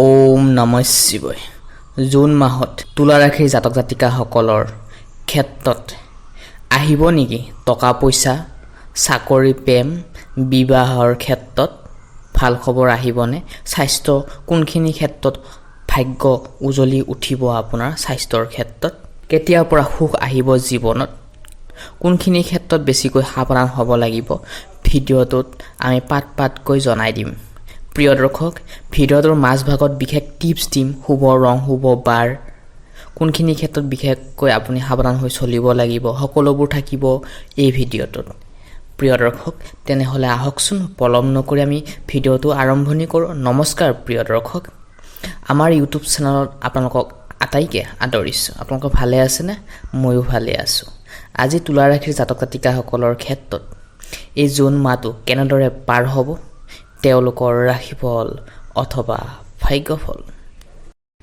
ওম নমঃ শিৱায়। জুন মাহত তুলা ৰাশিৰ জাতক জাতিকাসকলৰ ক্ষেত্ৰত আহিব নেকি টকা পইচা, চাকৰি, প্ৰেম, বিবাহৰ ক্ষেত্ৰত ভাল খবৰ আহিবনে? স্বাস্থ্য কোনখিনি ক্ষেত্ৰত ভাগ্য উজলি উঠিব আপোনাৰ স্বাস্থ্যৰ ক্ষেত্ৰত? কেতিয়াৰ পৰা সুখ আহিব জীৱনত? কোনখিনি ক্ষেত্ৰত বেছিকৈ সাৱধান হ'ব লাগিব? ভিডিঅ'টোত আমি পাতকৈ জনাই দিম। প্ৰিয় দৰ্শক, ভিডিঅ'টোৰ মাজভাগত বিশেষ টিপছ দিম। শুভ ৰং, শুভ বাৰ, কোনখিনি ক্ষেত্ৰত বিশেষকৈ আপুনি সাৱধান হৈ চলিব লাগিব, সকলোবোৰ থাকিব এই ভিডিঅ'টোত। প্ৰিয় দৰ্শক, তেনেহ'লে আহকচোন পলম নকৰি আমি ভিডিঅ'টো আৰম্ভণি কৰোঁ। নমস্কাৰ প্ৰিয় দৰ্শক, আমাৰ ইউটিউব চেনেলত আপোনালোকক আটাইকে আদৰিছোঁ। আপোনালোক ভালে আছেনে? ময়ো ভালে আছোঁ। আজি তুলা ৰাশিৰ জাতক জাতিকাসকলৰ ক্ষেত্ৰত এই জুন মাহটো কেনেদৰে পাৰ হ'ব, তেওঁলোকৰ ৰাশিফল অথবা ভাগ্যফল।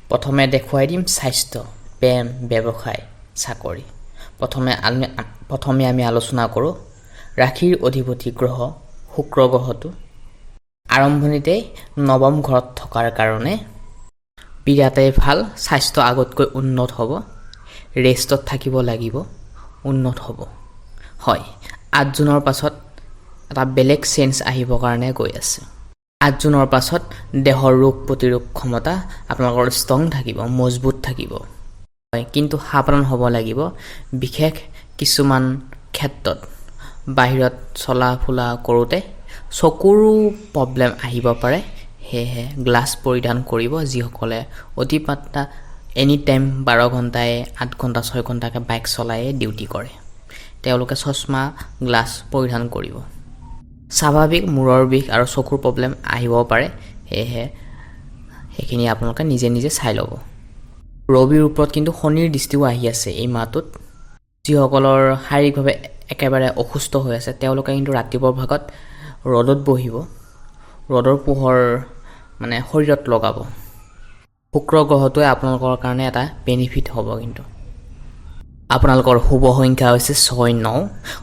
প্ৰথমে দেখুৱাই দিম স্বাস্থ্য, প্ৰেম, ব্যৱসায়, চাকৰি। প্ৰথমে আমি আলোচনা কৰোঁ ৰাশিৰ অধিপতি গ্ৰহ শুক্ৰ গ্ৰহটো আৰম্ভণিতে নৱম ঘৰত থকাৰ কাৰণে বিৰাটেই ভাল। স্বাস্থ্য আগতকৈ উন্নত হ'ব, ৰেষ্টত থাকিব লাগিব, উন্নত হ'ব। হয়, 8 জুনৰ পাছত এটা বেলেগ চেঞ্জ আহিবৰ কাৰণে গৈ আছে। 8 জুনৰ পাছত দেহৰ ৰোগ প্ৰতিৰোধ ক্ষমতা আপোনালোকৰ ষ্ট্ৰং থাকিব, মজবুত থাকিব। হয়, কিন্তু সাৱধান হ'ব লাগিব বিশেষ কিছুমান ক্ষেত্ৰত। বাহিৰত চলা ফুৰা কৰোঁতে চকুৰো প্ৰব্লেম আহিব পাৰে, সেয়েহে গ্লাছ পৰিধান কৰিব। যিসকলে অতিমাত্ৰা এনি টাইম 12 ঘণ্টাই 8 ঘণ্টা 6 ঘণ্টাকৈ বাইক চলাই ডিউটি কৰে, তেওঁলোকে চশমা গ্লাছ পৰিধান কৰিব। স্বাভাৱিক মূৰৰ বিষ আৰু চকুৰ প্ৰব্লেম আহিব পাৰে, সেয়েহে সেইখিনি আপোনালোকে নিজে চাই ল'ব। ৰবিৰ ওপৰত কিন্তু শনিৰ দৃষ্টিও আহি আছে এই মাহটোত। যিসকলৰ শাৰীৰিকভাৱে একেবাৰে অসুস্থ হৈ আছে তেওঁলোকে কিন্তু ৰাতিপুৱাৰ ভাগত ৰ'দত বহিব, ৰ'দৰ পোহৰ শৰীৰত লগাব। শুক্ৰ গ্ৰহটোৱে আপোনালোকৰ কাৰণে এটা বেনিফিট হ'ব। কিন্তু আপোনালোকৰ শুভ সংখ্যা হৈছে 6, 9,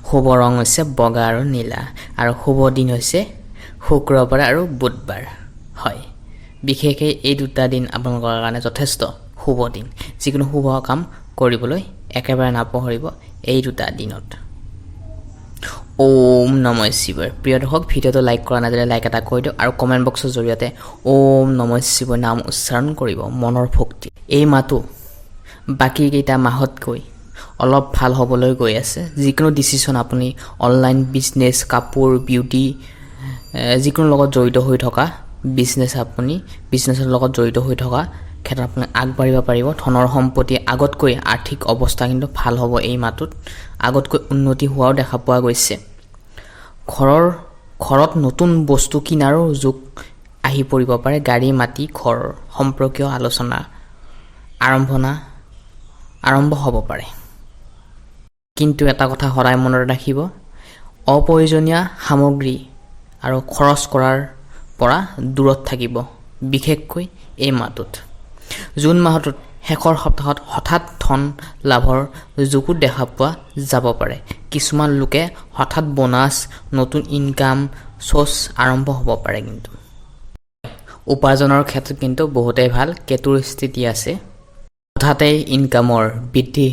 শুভ ৰং হৈছে বগা আৰু নীলা, আৰু শুভ দিন হৈছে শুক্ৰবাৰ আৰু বুধবাৰ। হয়, বিশেষকৈ এই দুটা দিন আপোনালোকৰ কাৰণে যথেষ্ট শুভ দিন। যিকোনো শুভ কাম কৰিবলৈ একেবাৰে নাপাহৰিব এই দুটা দিনত। ওম নমঃ শিৱায়। প্ৰিয় দৰ্শক, ভিডিঅ'টো লাইক কৰা নাযায়, লাইক এটা কৰি দিয়ক আৰু কমেণ্ট বক্সৰ জৰিয়তে ওম নমঃ শিৱায় নাম উচ্চাৰণ কৰিব মনৰ ভক্তি। এই মাহটো বাকীকেইটা মাহতকৈ অলপ ভাল হ'বলৈ গৈ আছে। যিকোনো ডিচিশ্যন আপুনি অনলাইন বিজনেছ, কাপোৰ, বিউটি, যিকোনো লগত জড়িত হৈ থকা বিজনেছৰ লগত জড়িত হৈ থকা ক্ষেত্ৰত আপুনি আগবাঢ়িব পাৰিব। ধনৰ সম্পত্তি আগতকৈ আৰ্থিক অৱস্থা কিন্তু ভাল হ'ব এই মাহটোত, আগতকৈ উন্নতি হোৱাও দেখা পোৱা গৈছে। ঘৰত নতুন বস্তু কিনাৰো যোগ আহি পৰিব পাৰে। গাড়ী, মাটি, ঘৰ সম্পৰ্কীয় আলোচনা আৰম্ভ হ'ব পাৰে। কিন্তু এটা কথা সদায় মনত ৰাখিব, অপ্ৰয়োজনীয় সামগ্ৰী আৰু খৰচ কৰাৰ পৰা দূৰত থাকিব, বিশেষকৈ এই মাহটোত। জুন মাহটোত শেষৰ সপ্তাহত হঠাৎ ধন লাভৰ যোগো দেখা পোৱা যাব পাৰে। কিছুমান লোকে হঠাৎ বোনাছ, নতুন ইনকাম চ'ৰ্চ আৰম্ভ হ'ব পাৰে। কিন্তু উপাৰ্জনৰ ক্ষেত্ৰত কিন্তু বহুতেই ভাল। কেতুৰ স্থিতি আছে, হঠাতে ইনকামৰ বৃদ্ধি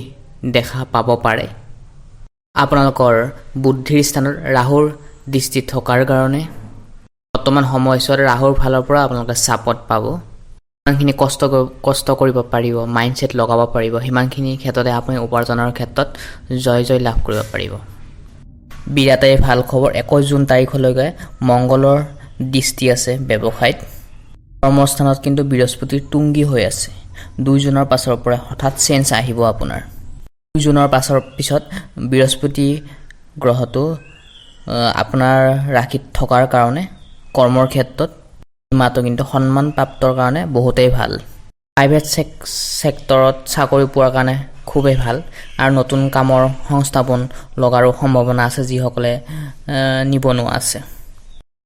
দেখা পাব পাৰে। আপোনালোকৰ বুদ্ধিৰ স্থানত ৰাহুৰ দৃষ্টি থকাৰ কাৰণে বৰ্তমান সময়ছোৱাত ৰাহুৰ ফালৰ পৰা আপোনালোকে ছাপৰ্ট পাব। যিমানখিনি কষ্ট কৰিব পাৰিব, মাইণ্ডছেট লগাব পাৰিব, সিমানখিনি ক্ষেত্ৰতে আপুনি উপাৰ্জনৰ ক্ষেত্ৰত জয় লাভ কৰিব পাৰিব। বিৰাটেই ভাল খবৰ, 21 জুন তাৰিখলৈকে মংগলৰ দৃষ্টি আছে ব্যৱসায়ত। কৰ্মস্থানত কিন্তু বৃহস্পতিৰ তুংগী হৈ আছে। 2 জুনৰ পাছৰ পৰা হঠাৎ চেঞ্জ আহিব আপোনাৰ। 2 জুনৰ পিছত বৃহস্পতি গ্ৰহটো আপোনাৰ ৰাশিত থকাৰ কাৰণে কৰ্মৰ ক্ষেত্ৰত মাহটো কিন্তু সন্মান প্ৰাপ্তৰ কাৰণে বহুতেই ভাল। প্ৰাইভেট ছেক্টৰত চাকৰি পোৱাৰ কাৰণে খুবেই ভাল, আৰু নতুন কামৰ সংস্থাপন লগাৰো সম্ভাৱনা আছে যিসকলে নিবনুৱা আছে।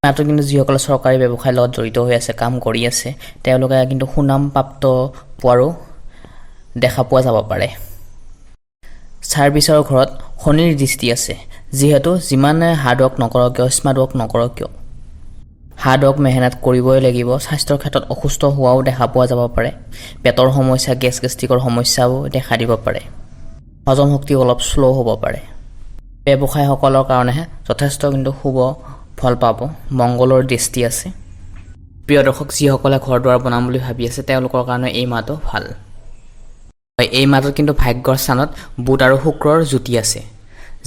মাহটো কিন্তু যিসকলে চৰকাৰী ব্যৱসায়ৰ লগত জড়িত হৈ আছে, কাম কৰি আছে, তেওঁলোকে কিন্তু সুনাম প্ৰাপ্ত পোৱাৰো দেখা পোৱা যাব পাৰে। ছাৰ্ভিচৰ ঘৰত শনিৰ দৃষ্টি আছে, যিহেতু যিমানে হাৰ্ডৱৰ্ক নকৰক কিয়, স্মাৰ্ট ৱৰ্ক নকৰক কিয়, হাৰ্ড মেহনত কৰিবই লাগিব স্বাস্থ্যৰ ক্ষেত্ৰত অসুস্থ হোৱাও দেখা পোৱা যাব পাৰে পেটৰ সমস্যা গেষ্ট্ৰিকৰ সমস্যাও দেখা দিব পাৰে হজম শক্তি অলপ স্লো হ'ব পাৰে ব্যৱসায়ীসকলৰ কাৰণেহে যথেষ্ট কিন্তু শুভ ফল পাব মংগলৰ দৃষ্টি আছে প্ৰিয় দৰ্শক যিসকলে ঘৰ দুৱাৰ বনাম বুলি ভাবি আছে তেওঁলোকৰ কাৰণে এই মাহটো ভাল এই মাহটোত কিন্তু ভাগ্যৰ স্থানত বুধ আৰু শুক্ৰৰ যুতি আছে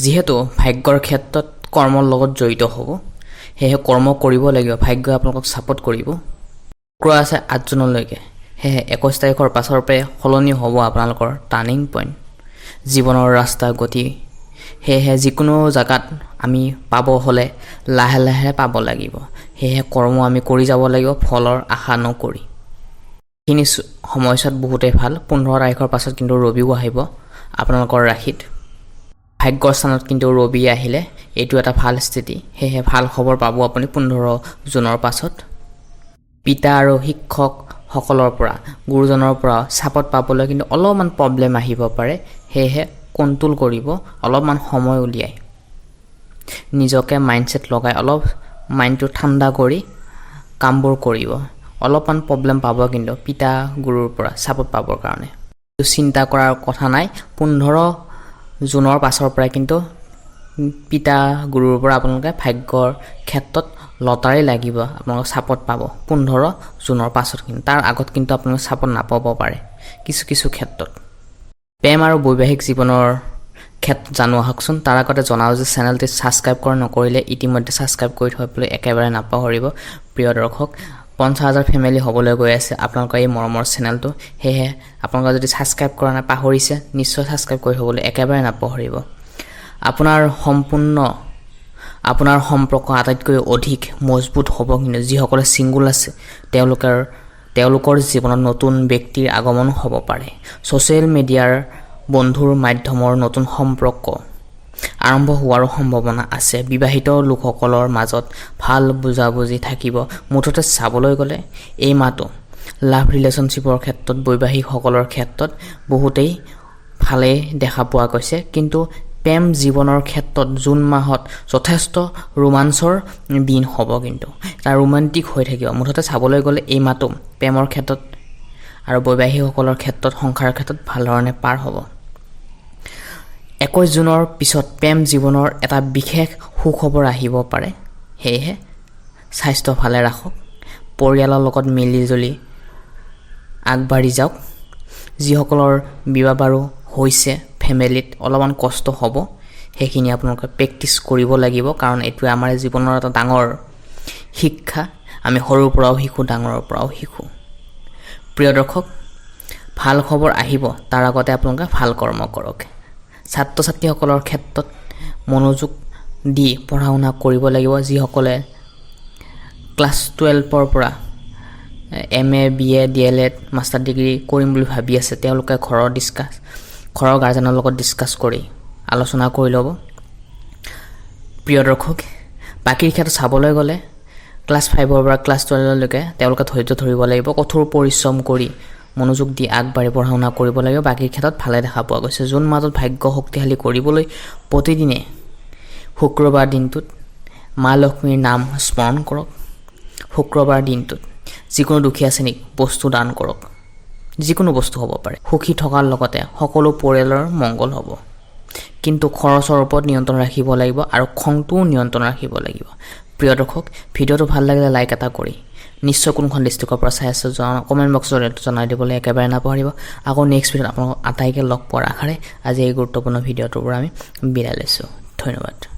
যিহেতু ভাগ্যৰ ক্ষেত্ৰত কৰ্মৰ লগত জড়িত হ'ব সেয়ে কৰ্ম কৰিব লাগিব ভাগ্যই আপোনালোকক ছাপোৰ্ট কৰিব শুক্ৰ আছে 8 জুনলৈকে সেয়ে 21 তাৰিখৰ পাছৰ পৰা সলনি হ'ব আপোনালোকৰ টাৰ্নিং পইণ্ট জীৱনৰ ৰাস্তা গতি সেয়ে যিকোনো জায়গাত আমি পাব হলে লাহে লাহে পাব লাগিব সেয়ে কৰ্ম আমি কৰি যাব লাগিব ফলৰ আশা নকৰি কিনি সময়ছত বহুতেই ভাল 15 তাৰিখৰ পাছত কিন্তু ৰবিও আহিব আপোনালোকৰ ৰাশিত ভাগ্যৰ স্থানত কিন্তু ৰবি আহিলে এইটো এটা ভাল স্থিতি সেয়ে ভাল খবৰ পাব আপুনি 15 জুনৰ পাছত পিতা আৰু শিক্ষক সকলৰ পৰা গুৰুজনৰ পৰা ছাপোৰ্ট পাবলৈ কিন্তু অলপমান প্ৰবলেম আহিব পাৰে সেয়ে কন্ট্ৰোল কৰিব অলপমান সময় উলিয়াই নিজকে মাইন্ডসেট লগাই অলপ মাইন্ডটো ঠাণ্ডা কৰি কামবোৰ কৰিব অলপমান প্ৰবলেম পাব কিন্তু পিতা গুৰুৰ পৰা ছাপোৰ্ট পাবৰ কাৰণে চিন্তা কৰাৰ কথা নাই 15 জুনৰ পাছৰ পৰা কিন্তু পিতা গুৰুৰ পৰা আপোনালোকে ভাগ্যৰ ক্ষেত্ৰত লটাৰী লাগিব আপোনালোক ছাপোৰ্ট পাব 15 জুনৰ পাছত কিন্তু তাৰ আগত কিন্তু আপোনালোক ছাপোৰ্ট নাপাব পাৰে কিছু ক্ষেত্ৰত প্ৰেম আৰু বৈবাহিক জীৱনৰ ক্ষেত্ৰত জানো আহকচোন তাৰ আগতে জনাও যে চেনেলটি সাবস্ক্ৰাইব কৰা নকৰিলে ইতিমধ্যে সাবস্ক্ৰাইব কৰি থবলৈ একেবাৰে নাপাহৰিব প্ৰিয় দৰ্শক 50,000 ফ্যামিলি হ'বলৈ গৈ আছে আপোনালোকৰ এই মৰমৰ চেনেলটো হেহে আপোনালোকে যদি সাবস্ক্ৰাইব কৰা না পাহৰিছে নিশ্চয় সাবস্ক্ৰাইব কৰি হ'বলৈ একেবাৰে নাপাহৰিব আপোনাৰ সম্পৰ্ক আটাইতকৈ অধিক মজবুত হ'ব কিন্তু যিসকলে সিঙ্গল আছে তেওঁলোকৰ জীৱনত নতুন ব্যক্তিৰ আগমন হ'ব পাৰে সোশ্যাল মিডিয়াৰ বন্ধুৰ মাধ্যমৰ নতুন সম্পৰ্ক আৰম্ভ হোৱাৰ সম্ভাৱনা আছে বিবাহিত লোকসকলৰ মাজত ভাল বুজাবুজি থাকিব মুঠতে চাবলৈ গলে এই মাহটো লাভ ৰিলেশনশিপৰ ক্ষেত্ৰত বৈবাহিকসকলৰ ক্ষেত্ৰত বহুতেই ভালে দেখা পোৱা গৈছে কিন্তু প্ৰেম জীৱনৰ ক্ষেত্ৰত জুন মাহত যথেষ্ট ৰোমাঞ্চৰ দিন হ'ব কিন্তু তাৰ ৰোমান্টিক হৈ থাকিব মুঠতে চাবলৈ গলে এই মাহটো প্ৰেমৰ ক্ষেত্ৰত আৰু বৈবাহিকসকলৰ ক্ষেত্ৰত সংসাৰৰ ক্ষেত্ৰত ভাল ধৰণে পাৰ হ'ব 21 জুনৰ পিছত প্ৰেম জীৱনৰ এটা বিশেষ সুখবৰ আহিব পাৰে হেহে স্বাস্থ্য ভালে ৰাখক পৰিয়ালৰ লগত মিলিজুলি আগবাঢ়ি যাওক যিসকলৰ বিবাহ বাৰু হৈছে ফ্যামিলিত অলপমান কষ্ট হ'ব হেখিনি আপোনালোকে প্ৰেক্টিস কৰিব লাগিব কাৰণ এটো আমাৰ জীৱনৰ এটা ডাঙৰ শিক্ষা আমি সৰুৰ পৰাও শিকো ডাঙৰৰ পৰাও শিকো প্ৰিয় দৰ্শক ভাল খবৰ আহিব তাৰ আগতে আপোনালোকে ভাল কৰ্ম কৰক ছাত্ৰ ছাত্ৰীসকলৰ ক্ষেত্ৰত মনোযোগ দি পঢ়া শুনা কৰিব লাগিব যিসকলে ক্লাছ 12 ৰ পৰা MA BA DLED master degree কৰিম বুলি ভাবি আছে তেওঁলোকে ঘৰৰ গাৰ্জেনৰ লগত ডিসকাস কৰি আলোচনা কৰি ল'ব প্ৰিয় দৰ্শক বাকিৰ ক্ষেত্ৰত চাবলৈ গলে ক্লাছ 5 ৰ পৰা ক্লাছ 12 লৈকে তেওঁলোকে ধৈৰ্য ধৰিব লাগিব কঠোৰ পৰিশ্ৰম কৰি মনোযোগ দি আগবাঢ়ি পঢ়া শুনা কৰিব লাগিব বাকিৰ ক্ষেত্ৰত ভালে দেখা পোৱা গৈছে জুন মাহত ভাগ্য শক্তিশালী কৰিবলৈ প্ৰতিদিনে শুক্ৰবাৰ দিনটোত মা লক্ষ্মীৰ নাম স্মৰণ কৰক শুক্ৰবাৰ দিনটোত যিকোনো দুখীয়া শ্ৰেণীক বস্তু দান কৰক যিকোনো বস্তু হ'ব পাৰে সুখী থকাৰ লগতে সকলো পৰিয়ালৰ মংগল হ'ব কিন্তু খৰচৰ ওপৰত নিয়ন্ত্ৰণ ৰাখিব লাগিব আৰু খংটো নিয়ন্ত্ৰণ ৰাখিব লাগিব প্ৰিয় দৰ্শক ভিডিওটো ভাল লাগিলে লাইক এটা কৰি নিশ্চয় কোনখন ডিস্ট্ৰিক্টৰ পৰা চাই আছে কমেন্ট বক্সত জনাই দিবলৈ একেবাৰে নাপাহৰিব আকৌ নেক্সট ভিডিওত আপোনালোক আটাইকে লগ পোৱাৰ আশাৰে আজি এই গুৰুত্বপূৰ্ণ ভিডিওটোৰ পৰা আমি বিদায় লৈছো ধন্যবাদ